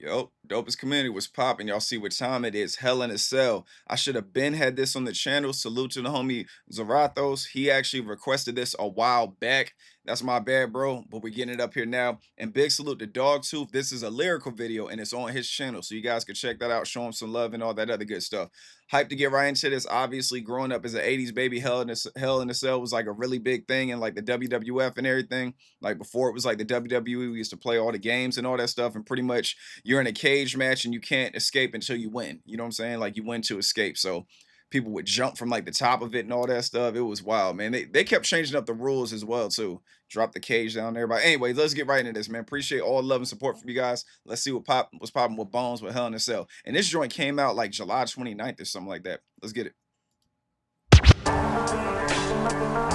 Yo, dopest community was popping. Y'all see what time it is. HellInACell. I should have been had this on the channel. Salute to the homie Zarathos. He actually requested this a while back. That's my bad, bro. But we're getting it up here now. And big salute to Dogtooth. This is a lyrical video and it's on his channel. So you guys can check that out. Show him some love and all that other good stuff. Hype to get right into this. Obviously, growing up as an 80s baby, Hell in a Cell was like a really big thing in like the WWF and everything. Like before it was like the WWE, we used to play all the games and all that stuff. And pretty much you're in a cage match and you can't escape until you win. You know what I'm saying? Like you win to escape. So people would jump from like the top of it and all that stuff. It was wild, man. They kept changing up the rules as well too. Drop the cage down there. But anyways, let's get right into this, man. Appreciate all the love and support from you guys. Let's see what's popping with Bones with Hell in a Cell. And this joint came out like July 29th or something like that. Let's get it.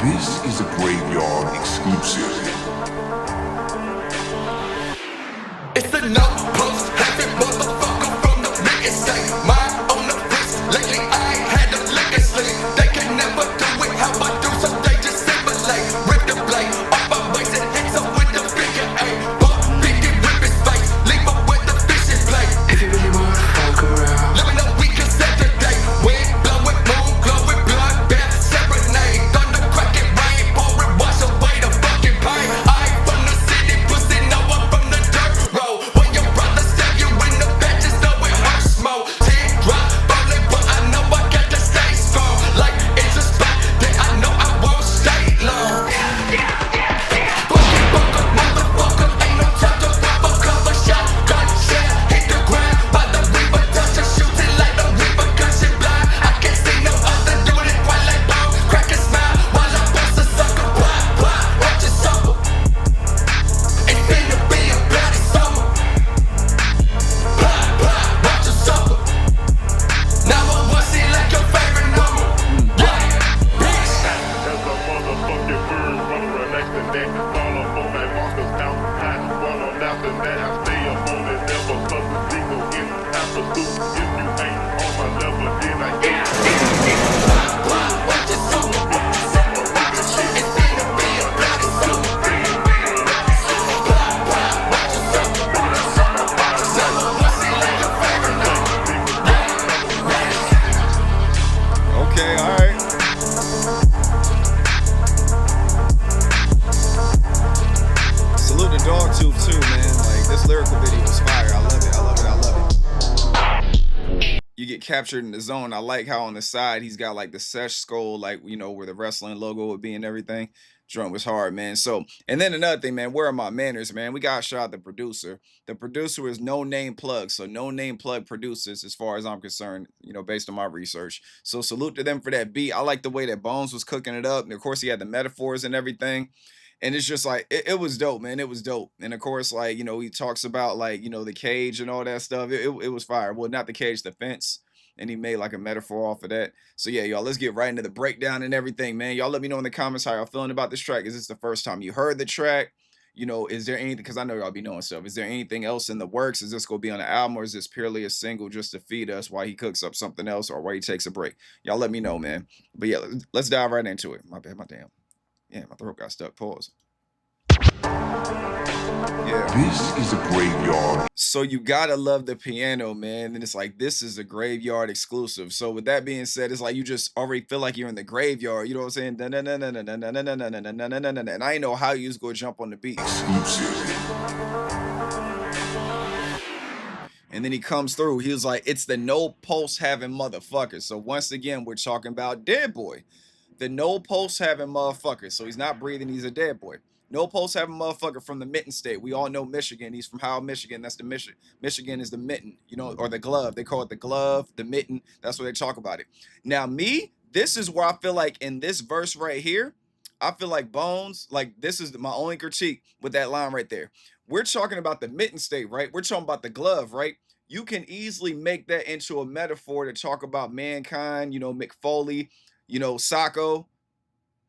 This is a graveyard exclusive. It's a no post having motherfucker from the nigga say mine on the wrist. Lately I ain't had a liquor slick. They can never do it how I do, so they just simulate. Rip the blade off my waist and hit some with the figure eight. Buck biggie rip his face, leave him with the fishing blade. If you really wanna fuck around, let me know we can set the date. Wind blowing, moon glowing, blood bath serenade. Thunder cracking, rain pouring, wash away the fucking pain. I ain't from the city, pussy, no I'm from the dirt road. When your brother stab you in the back, just know it hurts more. Teardrop falling, but I know I got to stay strong. Like it's a spot that I know I won't stay long. Fucking fucker, motherfucker, ain't no time to pop a cover shot. Gunshot hit the ground by the river, touch and shoot it like the river, gunshot blind. I can't see no other doing it quite like bone. Crack a smile while I bust a sucker. Pop, pop, watch it suffer. It's finna be a bloody summer. Pop, pop, watch it suffer. Now I want see like your favorite number. Yeah, bitch. As a motherfucking bird, wanna relax the neck, fall up on that monster's out, high, run on after that, I stay up on it, never fuck the single in half a suit. If you ain't on my level, then I ain't. Pop, pop, watch it suffer. It's finna be a bloody summer. Pop, pop, watch it suffer. Now I want see like your favorite number. Okay, all right. Salute to Dogtooth too, man. Like this lyrical video is fire. I love it. I love it. I love it. You get captured in the zone. I like how on the side he's got like the sesh skull, like where the wrestling logo would be and everything. Joint was hard, man. So, and then another thing, man, where are my manners, man? We got to shout out the producer. The producer is No Name Plug. So No Name Plug produces, as far as I'm concerned, based on my research. So salute to them for that beat. I like the way that Bones was cooking it up. And of course, he had the metaphors and everything. And it's just like it was dope, man. It was dope. And of course, like, he talks about like, the cage and all that stuff. It was fire. Well, not the cage, the fence. And he made like a metaphor off of that. So yeah, y'all, let's get right into the breakdown and everything, man. Y'all let me know in the comments how y'all feeling about this track. Is this the first time you heard the track? Is there anything, because I know y'all be knowing stuff. Is there anything else in the works? Is this gonna be on the album, or is this purely a single just to feed us while he cooks up something else or while he takes a break? Y'all let me know, man. But yeah, let's dive right into it. My bad, my damn. Yeah, my throat got stuck. Pause. Yeah. This is a graveyard. So you gotta love the piano, man. And it's like this is a graveyard exclusive. So with that being said, it's like you just already feel like you're in the graveyard. You know what I'm saying? And I didn't know how you was gonna jump on the beat. Exclusive. And then he comes through. He was like, it's the no pulse having motherfuckers. So once again, we're talking about Dead Boy. The no pulse having motherfucker. So he's not breathing, he's a dead boy. No pulse having motherfucker from the Mitten State. We all know Michigan. He's from Howell, Michigan. That's the Michigan is the mitten, or the glove. They call it the glove, the mitten. That's what they talk about it. Now, this is where I feel like in this verse right here, I feel like Bones, like this is my only critique with that line right there. We're talking about the Mitten State, right? We're talking about the glove, right? You can easily make that into a metaphor to talk about Mankind, Mick Foley, Sacco.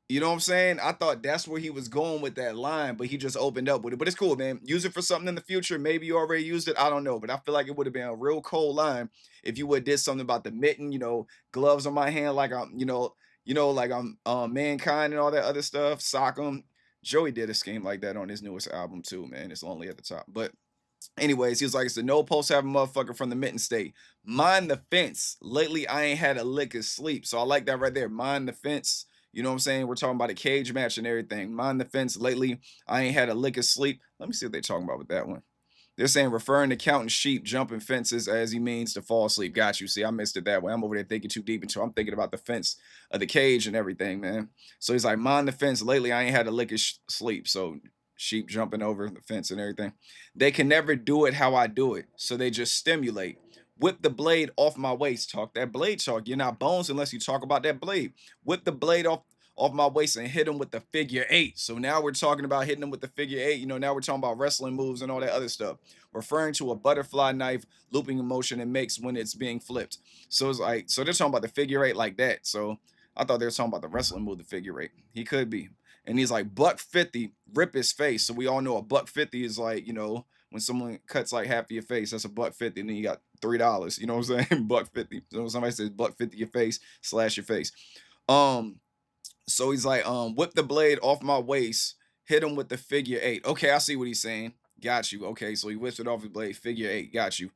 You know what I'm saying? I thought that's where he was going with that line, but he just opened up with it. But it's cool, man. Use it for something in the future. Maybe you already used it. I don't know. But I feel like it would have been a real cold line if you would have did something about the mitten, gloves on my hand, like like I'm Mankind and all that other stuff. Sock 'em. Joey did a scheme like that on his newest album too, man. It's Lonely at the Top. But Anyways, he was like, it's a no post having motherfucker from the mitten state. Mind the fence. Lately, I ain't had a lick of sleep. So I like that right there. Mind the fence. You know what I'm saying? We're talking about a cage match and everything. Mind the fence. Lately, I ain't had a lick of sleep. Let me see what they're talking about with that one. They're saying referring to counting sheep, jumping fences as he means to fall asleep. Got you. See, I missed it that way. I'm over there thinking too deep into it. I'm thinking about the fence of the cage and everything, man. So he's like, mind the fence. Lately, I ain't had a lick of sleep. So sheep jumping over the fence and everything. They can never do it how I do it. So they just stimulate. Whip the blade off my waist. Talk that blade talk. You're not bones unless you talk about that blade. Whip the blade off my waist and hit him with the figure 8. So now we're talking about hitting him with the figure 8. You know, now we're talking about wrestling moves and all that other stuff. Referring to a butterfly knife looping in motion it makes when it's being flipped. So it's like, so they're talking about the figure 8 like that. So I thought they were talking about the wrestling move, the figure 8. He could be. And he's like, $150, rip his face. So we all know a $150 is like, you know, when someone cuts like half of your face, that's a $150, and then you got $3. You know what I'm saying? $150. So when somebody says $150 your face, slash your face. So he's like, whip the blade off my waist, hit him with the figure 8. Okay, I see what he's saying. Got you. Okay, so he whips it off his blade, figure 8. Got you.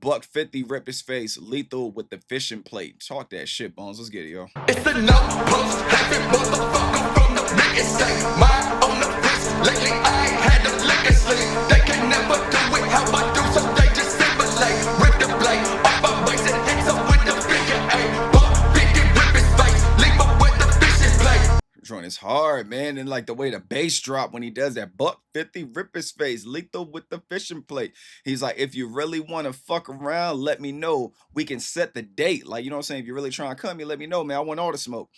$150, rip his face, lethal with the fishing plate. Talk that shit, Bones. Let's get it, yo. It's a no post having motherfucker from the biggest state. Mine on the wrist. Lately I ain't had a lick of sleep. They can never do it how I do, so they just simulate. Rip the blade off my waist and hit him with the figure 8. Buck 50, rip his face, leave him with the fishing plate. Joint is hard, man. And like the way the bass drop when he does that, $150, rip his face, lethal with the fishing plate. He's like, if you really want to fuck around, let me know. We can set the date. Like, you know what I'm saying? If you're really trying to come, you let me know, man. I want all the smoke.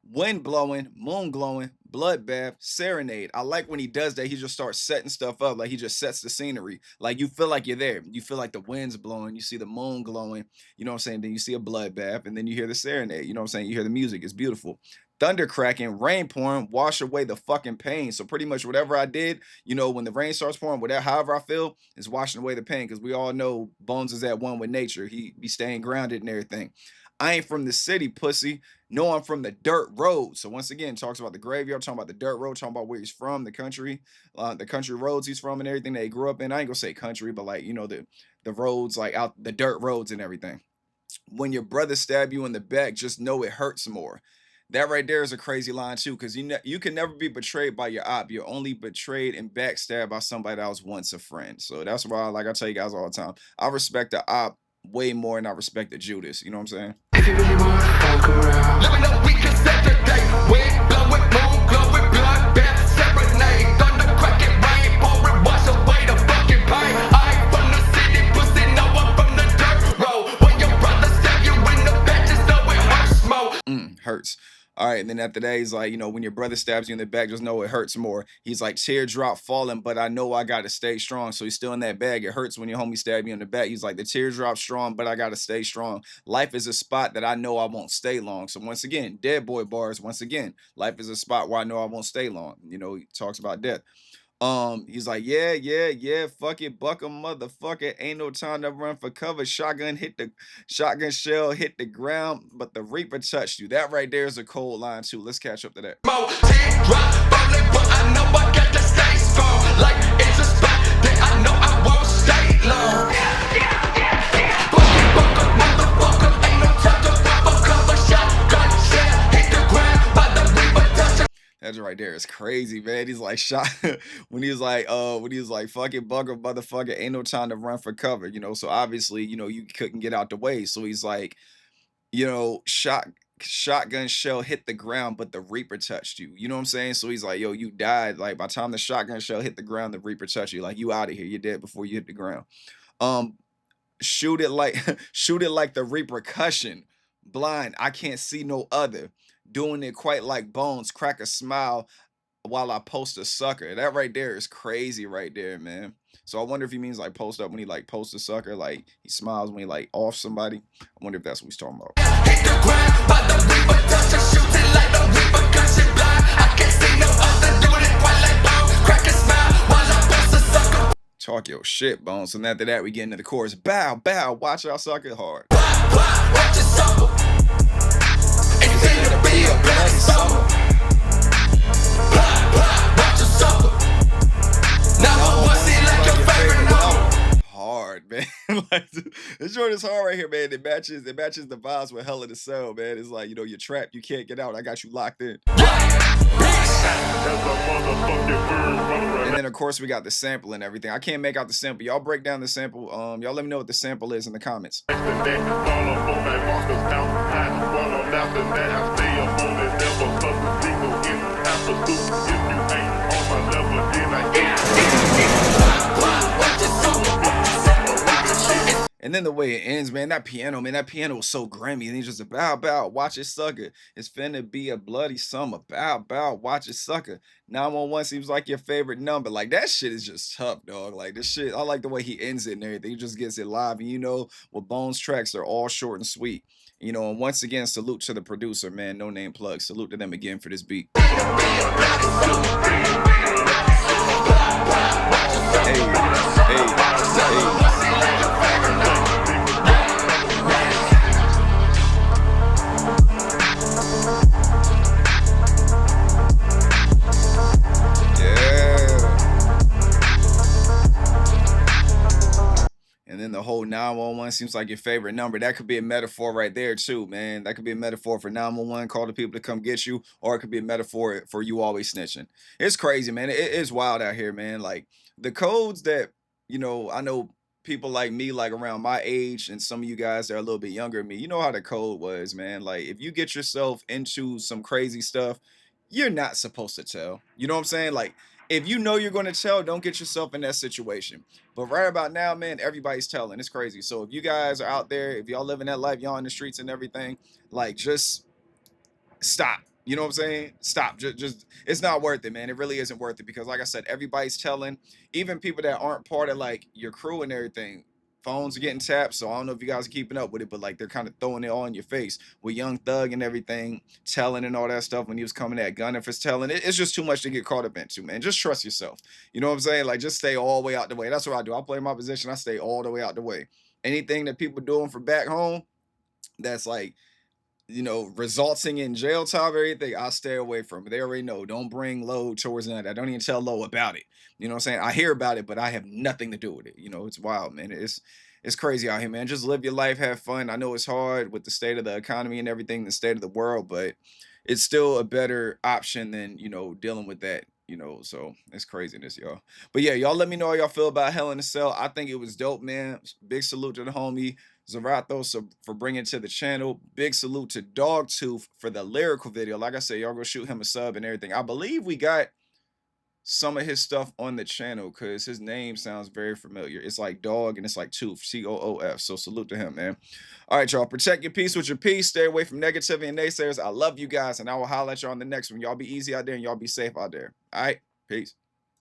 Wind blowing, moon glowing, bloodbath, serenade. I like when he does that. He just starts setting stuff up. Like he just sets the scenery. Like you feel like you're there. You feel like the wind's blowing. You see the moon glowing. You know what I'm saying? Then you see a bloodbath, and then you hear the serenade. You know what I'm saying? You hear the music. It's beautiful. Thunder cracking, rain pouring, wash away the fucking pain. So pretty much whatever I did, you know, when the rain starts pouring, whatever, however I feel, is washing away the pain. Because we all know Bones is at one with nature. He be staying grounded and everything. I ain't from the city, pussy. No, I'm from the dirt road. So once again, talks about the graveyard, talking about the dirt road, talking about where he's from, the country roads he's from and everything that he grew up in. I ain't gonna say country, but like, you know, the roads, like out the dirt roads and everything. When your brother stab you in the back, just know it hurts more. That right there is a crazy line too, because you can never be betrayed by your op. You're only betrayed and backstabbed by somebody that was once a friend. So that's why, like I tell you guys all the time, I respect the op way more than I respect the Judas. You know what I'm saying? If you really wanna fuck around, let me know we can set the date. Wind blowing, moon glowing, bloodbath, serenade. Thunder cracking, rain pouring, wash away the fucking pain. I ain't from the city, pussy, no, I'm from the dirt road. When your brother stab you in the back, just know it hurts more. Hurts. All right, and then after that, he's like, you know, when your brother stabs you in the back, just know it hurts more. He's like, teardrop falling, but I know I got to stay strong. So he's still in that bag. It hurts when your homie stab you in the back. He's like, the teardrop's strong, but I got to stay strong. Life is a spot that I know I won't stay long. So once again, dead boy bars, once again, life is a spot where I know I won't stay long. You know, he talks about death. He's like, yeah, fuck it, buck a motherfucker. Ain't no time to run for cover. Shotgun shell hit the ground, but the Reaper touched you. That right there is a cold line too. Let's catch up to that. More teardrop falling, but I know I got to stay strong. Like it's a spot that I know I won't stay long. Fuck a motherfucker, ain't no time to run for cover. Shotgun shell hit the ground, by the Reaper touch. That right there is crazy, man. He's like shot when he was like, fucking bugger motherfucker, ain't no time to run for cover, you know. So obviously, you know, you couldn't get out the way. So he's like, you know, shotgun shell hit the ground, but the Reaper touched you. You know what I'm saying? So he's like, yo, you died. Like by the time the shotgun shell hit the ground, the Reaper touched you. Like you out of here. You're dead before you hit the ground. Shoot it like the repercussion. Blind, I can't see no other. Doing it quite like Bones, crack a smile while I post a sucker. That right there is crazy right there, man. So I wonder if he means like post up when he like posts a sucker, like he smiles when he like off somebody. I wonder if that's what he's talking about. Hit the ground, by the Reaper touch, shooting like the repercussion. Blind, I can't see no other. Doing it quite like Bones, crack a smile while I post a sucker. Talk your shit, Bones. And after that, we get into the chorus. Bow, bow, watch y'all suck it hard. Watch it suffer. It's gonna be a black summer. Watch it suffer. Now I want to see like your favorite man. Like this joint is hard right here, man. It matches the vibes with HellInACell, man. It's like, you know, you're trapped, you can't get out. I got you locked in. And then of course we got the sample and everything. I can't make out the sample. Y'all break down the sample. Y'all let me know what the sample is in the comments. And then the way it ends, man, that piano was so grimy. And he's just a bow, bow, watch it sucker. It's finna be a bloody summer. Bow, bow, watch it sucker. 911 seems like your favorite number. Like that shit is just tough, dog. Like this shit, I like the way he ends it and everything. He just gets it live. And you know, with Bones tracks, they're all short and sweet. You know, and once again, salute to the producer, man. No name plug. Salute to them again for this beat. And then the whole 911 seems like your favorite number. That could be a metaphor right there too, man. That could be a metaphor for 911, call the people to come get you, or it could be a metaphor for you always snitching. It's crazy, man. It is wild out here, man. Like the codes that, you know, I know people like me, like around my age, and some of you guys that are a little bit younger than me, you know how the code was, man. Like if you get yourself into some crazy stuff, you're not supposed to tell. You know what I'm saying? Like if you know you're going to tell, don't get yourself in that situation. But right about now, man, everybody's telling. It's crazy. So if you guys are out there, if y'all living that life, y'all in the streets and everything, like just stop. You know what I'm saying? Stop. Just it's not worth it, man. It really isn't worth it because like I said, everybody's telling, even people that aren't part of like your crew and everything. Phones are getting tapped, so I don't know if you guys are keeping up with it, but like they're kind of throwing it all in your face with Young Thug and everything, telling and all that stuff when he was coming at Gunna for telling. It's just too much to get caught up into, man. Just trust yourself. You know what I'm saying? Like just stay all the way out the way. That's what I do. I play my position. I stay all the way out the way. Anything that people doing for back home, that's like, you know, resulting in jail time or anything, I'll stay away from it. They already know. Don't bring Low towards that. I don't even tell Low about it. You know what I'm saying? I hear about it, but I have nothing to do with it. You know, it's wild, man. It's crazy out here, man. Just live your life, have fun. I know it's hard with the state of the economy and everything, the state of the world, but it's still a better option than, you know, dealing with that. You know, so it's craziness, y'all. But yeah, y'all let me know how y'all feel about HellInACell. I think it was dope, man. Big salute to the homie Zarathos for bringing it to the channel. Big salute to Dogtooth for the lyrical video. Like I said, y'all go shoot him a sub and everything. I believe we got some of his stuff on the channel because his name sounds very familiar. It's like dog and it's like tooth, Coof. So salute to him, man. All right, y'all. Protect your peace with your peace. Stay away from negativity and naysayers. I love you guys, and I will holler at y'all on the next one. Y'all be easy out there and y'all be safe out there. All right, peace.